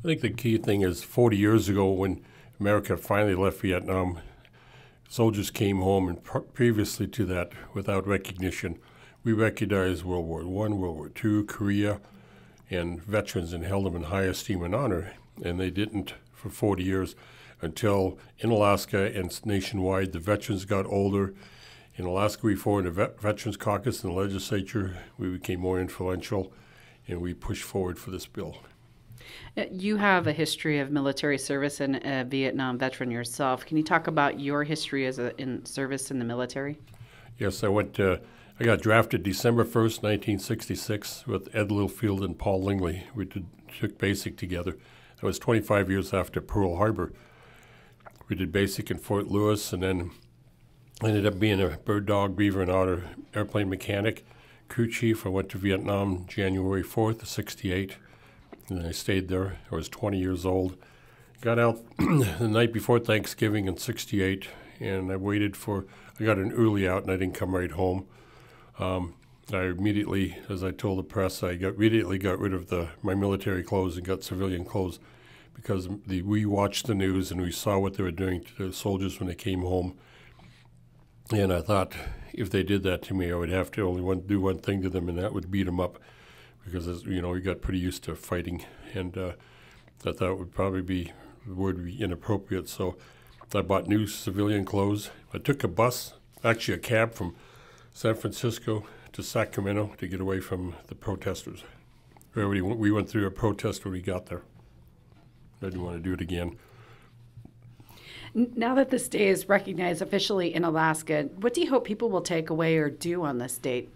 I think the key thing is 40 years ago when America finally left Vietnam, soldiers came home, and previously to that, without recognition, we recognized World War I, World War II, Korea, and veterans and held them in high esteem and honor. And they didn't for 40 years until in Alaska and nationwide the veterans got older. In Alaska, we formed a Veterans Caucus in the legislature. We became more influential, and we pushed forward for this bill. You have a history of military service and a Vietnam veteran yourself. Can you talk about your history as in service in the military? Yes, I got drafted December 1st, 1966 with Ed Littlefield and Paul Lingley. We took basic together. That was 25 years after Pearl Harbor. We did basic in Fort Lewis, and then ended up being a bird dog, beaver, and otter airplane mechanic, crew chief. I went to Vietnam January 4th of 68, and I stayed there. I was 20 years old. Got out the night before Thanksgiving in 68, and I got an early out, and I didn't come right home. I immediately, as I told the press, immediately got rid of my military clothes and got civilian clothes because we watched the news and we saw what they were doing to the soldiers when they came home. And I thought if they did that to me, I would have to only do one thing to them, and that would beat them up because, we got pretty used to fighting. And I thought would probably be, the word would be inappropriate. So I bought new civilian clothes. I took a bus, actually a cab from San Francisco to Sacramento to get away from the protesters. We went through a protest when we got there. I didn't want to do it again. Now that this day is recognized officially in Alaska, what do you hope people will take away or do on this date?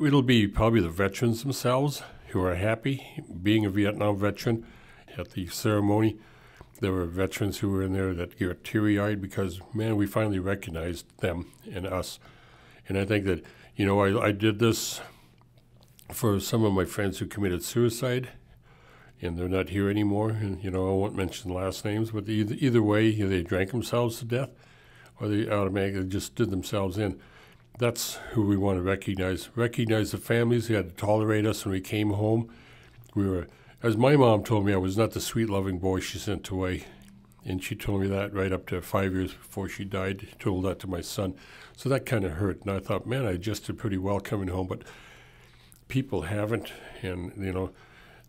It'll be probably the veterans themselves who are happy being a Vietnam veteran. At the ceremony, there were veterans who were in there that got teary-eyed because, man, we finally recognized them and us. And I think that, I did this for some of my friends who committed suicide, and they're not here anymore. And, I won't mention last names, but either way, they drank themselves to death, or they automatically just did themselves in. That's who we want to recognize. Recognize the families who had to tolerate us when we came home. We were, as my mom told me, I was not the sweet, loving boy she sent away. And she told me that right up to 5 years before she died. She told that to my son. So that kind of hurt. And I thought, man, I adjusted pretty well coming home. But people haven't. And,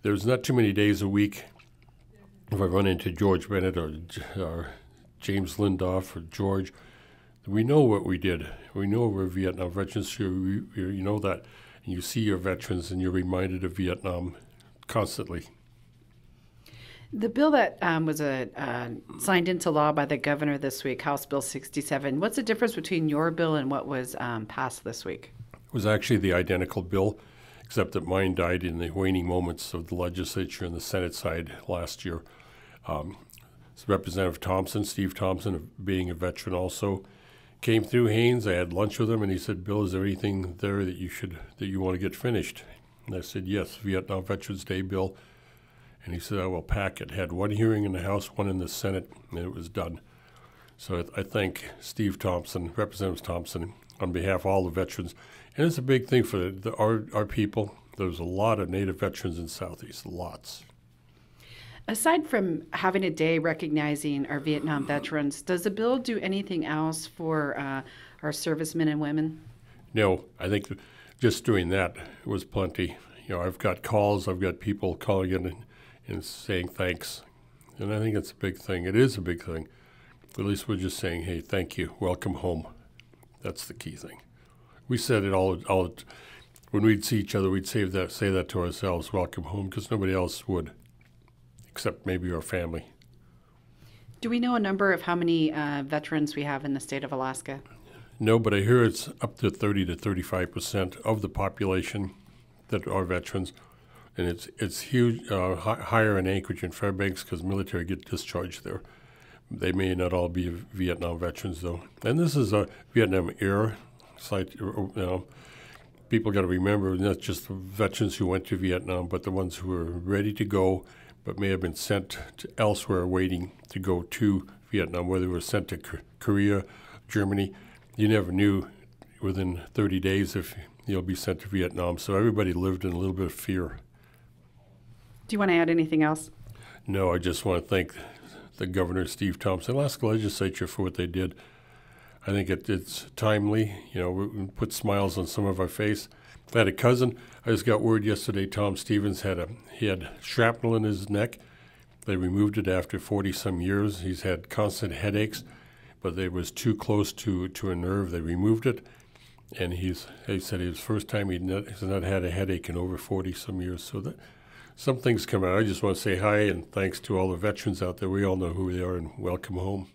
there's not too many days a week if I run into George Bennett or James Lindoff or George. We know what we did. We know we're Vietnam veterans. You know that. And you see your veterans and you're reminded of Vietnam constantly. The bill that was signed into law by the governor this week, House Bill 67, what's the difference between your bill and what was passed this week? It was actually the identical bill, except that mine died in the waning moments of the legislature and the Senate side last year. Representative Thompson, Steve Thompson, being a veteran also, came through Haynes. I had lunch with him, and he said, "Bill, is there anything there that you want to get finished?" And I said, "Yes, Vietnam Veterans Day bill." And he said, "I will pack it." Had one hearing in the House, one in the Senate, and it was done. So I thank Steve Thompson, Representative Thompson, on behalf of all the veterans. And it's a big thing for our people. There's a lot of Native veterans in Southeast, lots. Aside from having a day recognizing our Vietnam veterans, does the bill do anything else for our servicemen and women? No, I think just doing that was plenty. I've got calls, I've got people calling in and saying thanks. And I think it's a big thing. It is a big thing. At least we're just saying, hey, thank you, welcome home. That's the key thing. We said it all when we'd see each other, we'd say that to ourselves, welcome home, because nobody else would, except maybe our family. Do we know a number of how many veterans we have in the state of Alaska? No, but I hear it's up to 30 to 35% of the population that are veterans. And it's huge, higher in Anchorage and Fairbanks because military get discharged there. They may not all be Vietnam veterans, though. And this is a Vietnam era site. People got to remember not just the veterans who went to Vietnam, but the ones who were ready to go, but may have been sent to elsewhere waiting to go to Vietnam, whether they were sent to Korea, Germany. You never knew within 30 days if you'll be sent to Vietnam. So everybody lived in a little bit of fear. Do you want to add anything else? No, I just want to thank the Governor, Steve Thompson, Alaska Legislature for what they did. I think it's timely. We put smiles on some of our face. I had a cousin. I just got word yesterday. Tom Stevens had shrapnel in his neck. They removed it after 40-some years. He's had constant headaches, but it was too close to a nerve. They removed it, and he said it was the first time he's not had a headache in over 40-some years. So that some things come out. I just want to say hi and thanks to all the veterans out there. We all know who they are, and welcome home.